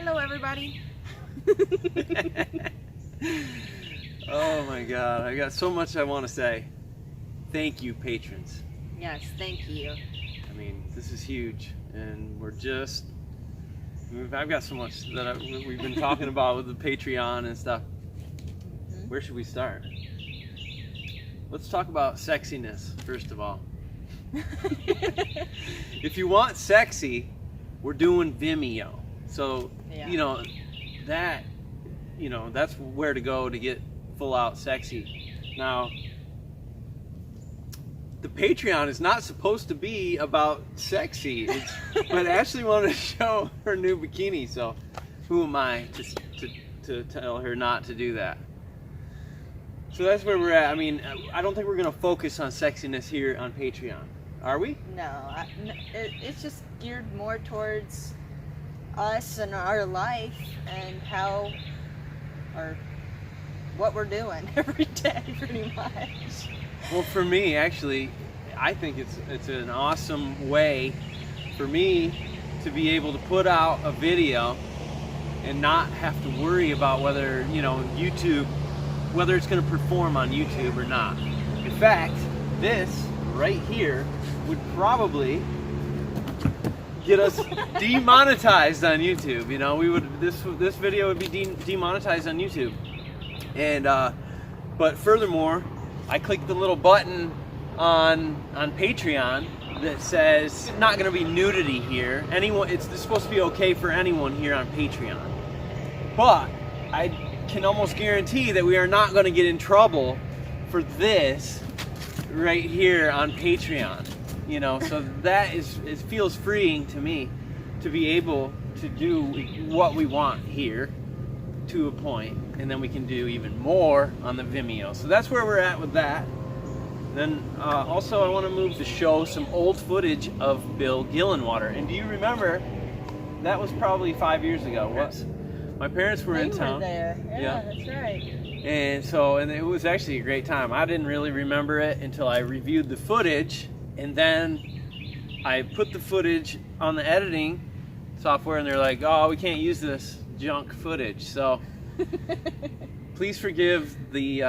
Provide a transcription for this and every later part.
Hello, everybody. Oh my God, I got so much I want to say. Thank you, patrons. Yes, thank you. I mean, this is huge, and I've got so much that we've been talking about with the Patreon and stuff. Mm-hmm. Where should we start? Let's talk about sexiness, first of all. If you want sexy, we're doing Vimeo. So, Yeah. that's where to go to get full out sexy. Now, the Patreon is not supposed to be about sexy, but Ashley wanted to show her new bikini, so who am I to tell her not to do that? So that's where we're at. I mean, I don't think we're going to focus on sexiness here on Patreon. Are we? No, it's just geared more towards us and our life and how, or what we're doing every day, pretty much. Well, for me, actually, I think it's an awesome way for me to be able to put out a video and not have to worry about whether, whether it's going to perform on YouTube or not. In fact, this right here would probably get us demonetized on YouTube. This video would be demonetized on YouTube. And but furthermore, I clicked the little button on Patreon that says not going to be nudity here. It's supposed to be okay for anyone here on Patreon. But I can almost guarantee that we are not going to get in trouble for this right here on Patreon. So that it feels freeing to me to be able to do what we want here to a point, and then we can do even more on the Vimeo. So that's where we're at with that. Then also I want to move to show some old footage of Bill Gillenwater. And do you remember, that was probably 5 years ago. Yes. My parents were in town. Were there. Yeah, that's right. And it was actually a great time. I didn't really remember it until I reviewed the footage, and then I put the footage on the editing software, and they're like, oh, we can't use this junk footage. So please forgive the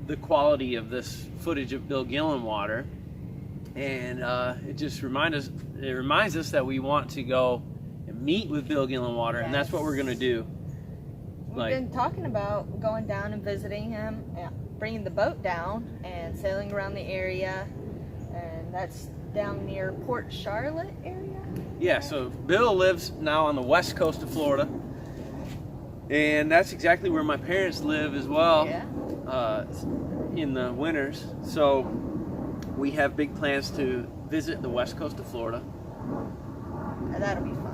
the quality of this footage of Bill Gillenwater, and it just reminds us that we want to go and meet with Bill Gillenwater. Yes. And that's what we're gonna do. We've been talking about going down and visiting him, bringing the boat down and sailing around the area, and that's down near Port Charlotte area. Yeah, so Bill lives now on the west coast of Florida, and that's exactly where my parents live as well. Yeah. In the winters. So we have big plans to visit the west coast of Florida. That'll be fun.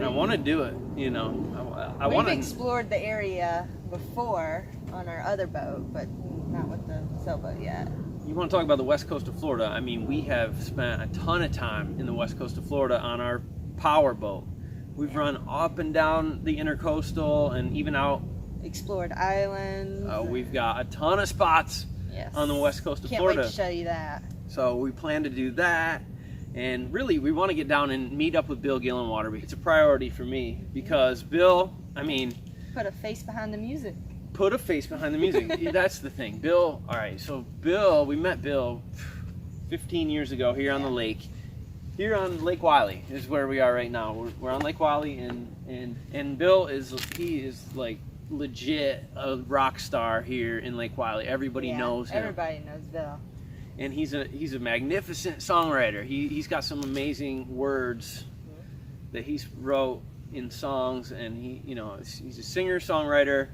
I want to do it. We've explored the area before on our other boat, but not with the sailboat yet. You want to talk about the west coast of Florida? I mean, we have spent a ton of time in the west coast of Florida on our power boat. We've run up and down the intercoastal and even out. Explored islands. We've got a ton of spots on the west coast of Florida. Can't wait to show you that. So we plan to do that, and really we want to get down and meet up with Bill Gillenwater. It's a priority for me because Bill, put a face behind the music. Put a face behind the music. That's the thing. Bill, all right, so we met Bill 15 years ago here on the lake. Here on Lake Wylie is where we are right now. We're on Lake Wylie, and Bill is like legit a rock star here in Lake Wylie. Everybody knows him. Everybody knows Bill. And he's a magnificent songwriter. He's got some amazing words that he's wrote in songs, and he's a singer songwriter,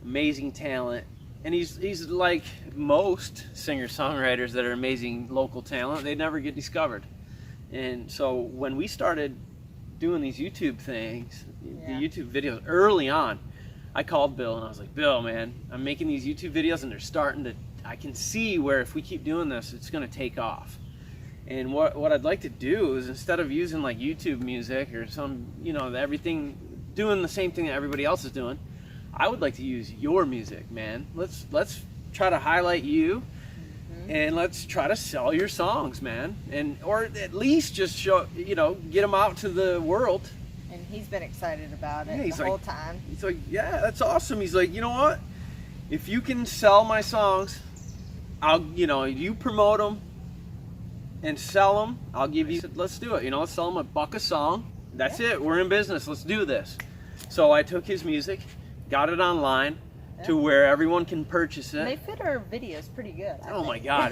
amazing talent. And he's like most singer songwriters that are amazing local talent. They never get discovered. And so when we started doing these YouTube things, the YouTube videos early on, I called Bill and I was like, Bill, man, I'm making these YouTube videos and they're starting to, I can see where if we keep doing this, it's going to take off. And what I'd like to do is, instead of using like YouTube music or some, everything, doing the same thing that everybody else is doing, I would like to use your music, man. Let's try to highlight you and let's try to sell your songs, man, or at least just show, get them out to the world. And he's been excited about it Yeah, the whole time. He's like, yeah, that's awesome. He's like, you know what? If you can sell my songs, you promote them and sell them. I'll give you. Let's do it. Let's sell them $1 a song. That's it. We're in business. Let's do this. So I took his music, got it online to where everyone can purchase it. They fit our videos pretty good. I think. My God,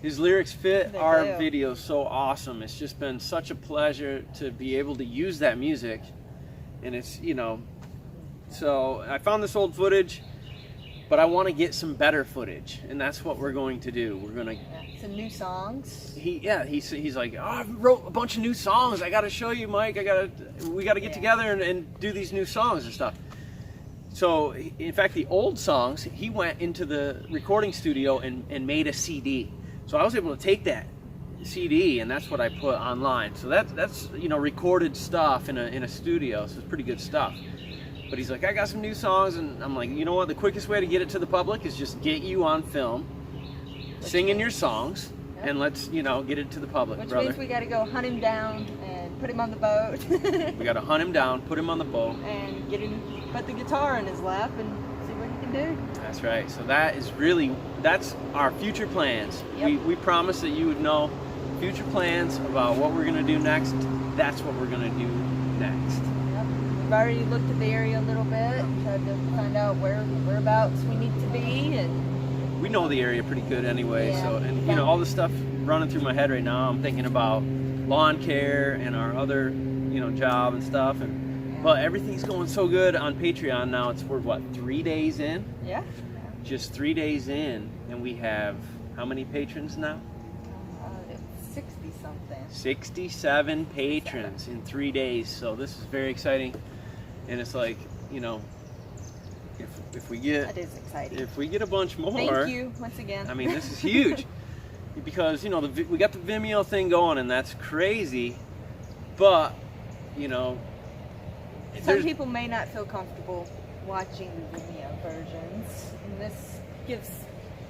his lyrics fit They our do. videos so awesome. It's just been such a pleasure to be able to use that music, and it's So I found this old footage, but I want to get some better footage, and that's what we're going to do. We're gonna. Some new songs. He's like, oh, I wrote a bunch of new songs. I got to show you, Mike. We got to get together and do these new songs and stuff. So, in fact, the old songs, he went into the recording studio and made a CD. So I was able to take that CD, and that's what I put online. So that's recorded stuff in a studio. So it's pretty good stuff. But he's like, I got some new songs, and I'm like, you know what? The quickest way to get it to the public is just get you on film, singing your songs, and let's get it to the public. Which brother. means we got to go hunt him down and put him on the boat. We got to hunt him down, put him on the boat, and put the guitar in his lap and see what he can do. That's right. So that's our future plans. Yep. We promise that you would know future plans about what we're going to do next. That's what we're going to do next. Yep. We've already looked at the area a little bit, tried to find out whereabouts we need to be, and we know the area pretty good anyway. Yeah. So, and all the stuff running through my head right now, I'm thinking about lawn care and our other job and stuff, but everything's going so good on Patreon now. We're 3 days in? Yeah. Just 3 days in, and we have how many patrons now? 60 something. 67 patrons in 3 days. So this is very exciting, and it's like if we get That is exciting. if we get a bunch more. Thank you once again. I mean, this is huge because we got the Vimeo thing going, and that's crazy, but Some people may not feel comfortable watching the Vimeo versions, and this gives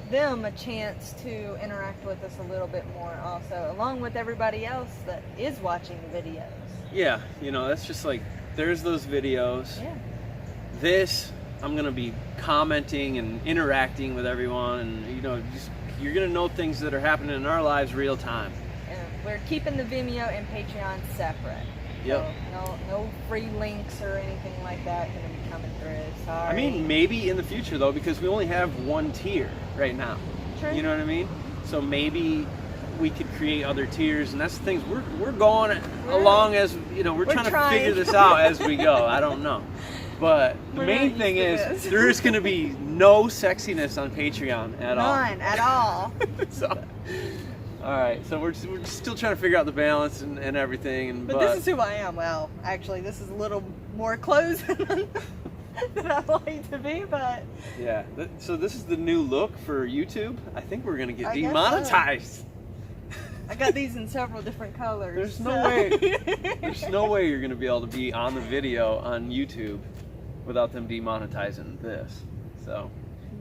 them a chance to interact with us a little bit more also, along with everybody else that is watching the videos. Yeah, that's just like, there's those videos. Yeah. This, I'm going to be commenting and interacting with everyone, and you're going to know things that are happening in our lives real time. And we're keeping the Vimeo and Patreon separate. Yep. So no free links or anything like that going to be coming through. Sorry. I mean, maybe in the future though, because we only have one tier right now. True. You know what I mean? So maybe we could create other tiers, and that's the things we're going along as we're trying to figure this out as we go. I don't know, but the We're main not thing used to is this. there is going to be no sexiness on Patreon at all. None at all. So, all right, so we're still trying to figure out the balance and everything. But this is who I am. Well, actually, this is a little more clothes than I like to be, but yeah. So this is the new look for YouTube. I think we're gonna get I guess demonetized. I got these in several different colors. There's no way. There's no way you're gonna be able to be on the video on YouTube without them demonetizing this. So,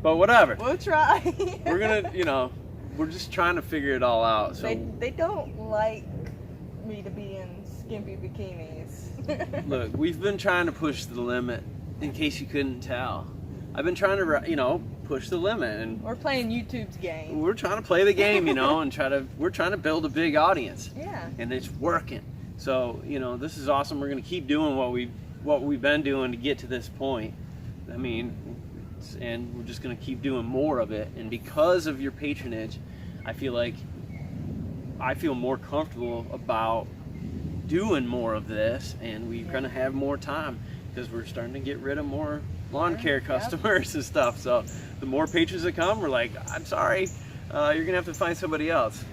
but whatever. We'll try. We're gonna, we're just trying to figure it all out. So They don't like me to be in skimpy bikinis. look, we've been trying to push the limit. In case you couldn't tell, I've been trying to, push the limit, and We're playing YouTube's game. we're trying to play the game, and we're trying to build a big audience, Yeah. and it's working. So, this is awesome. We're gonna keep doing what we've been doing to get to this point. I mean, and we're just gonna keep doing more of it. And because of your patronage, I feel more comfortable about doing more of this, and we're gonna have more time because we're starting to get rid of more lawn care customers and stuff. So the more patrons that come, we're like, I'm sorry, you're gonna have to find somebody else.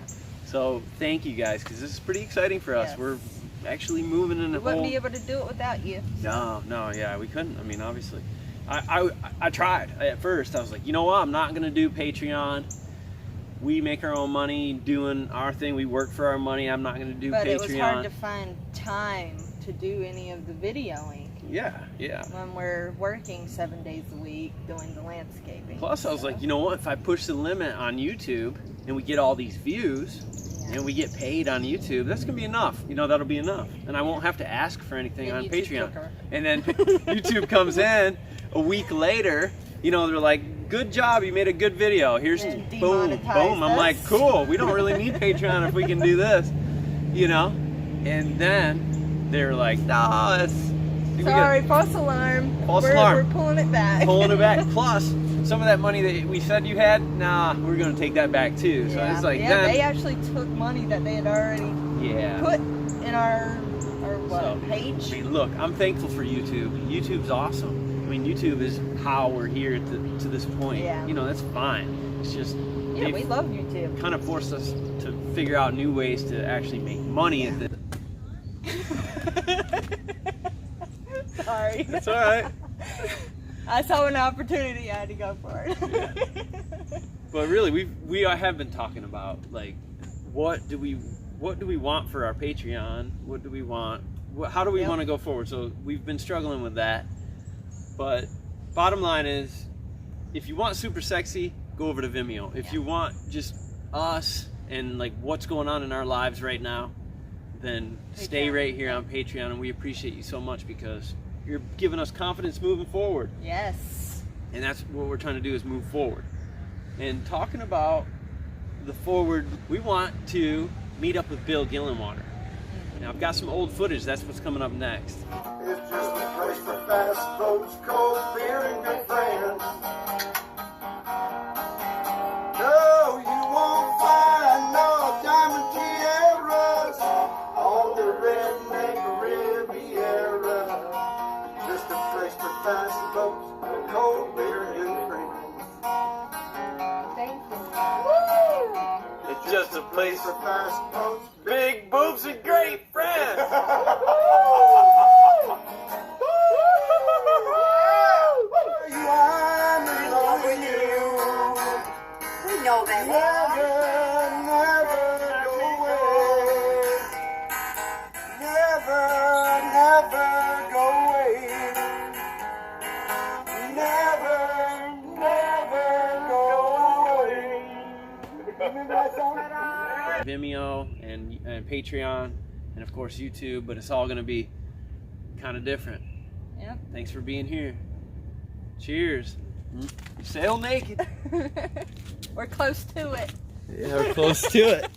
So thank you guys, because this is pretty exciting for us. Yes. We're actually moving in a We wouldn't whole. be able to do it without you. No, yeah, we couldn't. I mean, obviously, I tried at first. I was like, you know what? I'm not gonna do Patreon. We make our own money doing our thing. We work for our money. I'm not gonna do But Patreon. it was hard to find time to do any of the videoing Yeah. when we're working 7 days a week doing the landscaping. Plus, I was like, you know what? If I push the limit on YouTube, and we get all these views, and we get paid on YouTube, that's gonna be enough. You know, that'll be enough, and I won't have to ask for anything on Patreon. And then YouTube comes in a week later. You know, they're like, "Good job, you made a good video. Here's boom, boom." I'm like, "Cool. We don't really need Patreon if we can do this." You know, and then they're like, "No, that's sorry, false alarm. False alarm. We're pulling it back. Pulling it back." Plus, some of that money that we said you had, nah, we're gonna take that back too. So it's like, yeah, they actually took money that they had already put in our page. I mean, look, I'm thankful for YouTube. YouTube's awesome. I mean, YouTube is how we're here to this point. Yeah. You know, that's fine. It's just we love YouTube. Kind of forced us to figure out new ways to actually make money at this. Sorry. That's all right. I saw an opportunity, I had to go for it. Yeah. But really, we have been talking about, like, what do we want for our Patreon? What do we want? How do we want to go forward? So we've been struggling with that. But bottom line is, if you want super sexy, go over to Vimeo. If you want just us and like what's going on in our lives right now, then stay right here on Patreon, and we appreciate you so much because you're giving us confidence moving forward. Yes. And that's what we're trying to do, is move forward. And talking about the forward, we want to meet up with Bill Gillenwater. Now, I've got some old footage. That's what's coming up next. It's just a place for fast folks, cold beer and good friends. No, you won't find no diamond tiaras on the redneck Riviera. Just a place for fast folks, cold beer and good friends. Thank you. It's just a place For fast folks, big boobs and great friends. you I'm in love with you. We know that. Never, never go away. Never, never go away. Never, never go away. Remember that song? Vimeo and Patreon, and of course YouTube, but it's all going to be kind of different. Yep. Thanks for being here. Cheers. Sail naked. We're close to it. Yeah, we're close to it.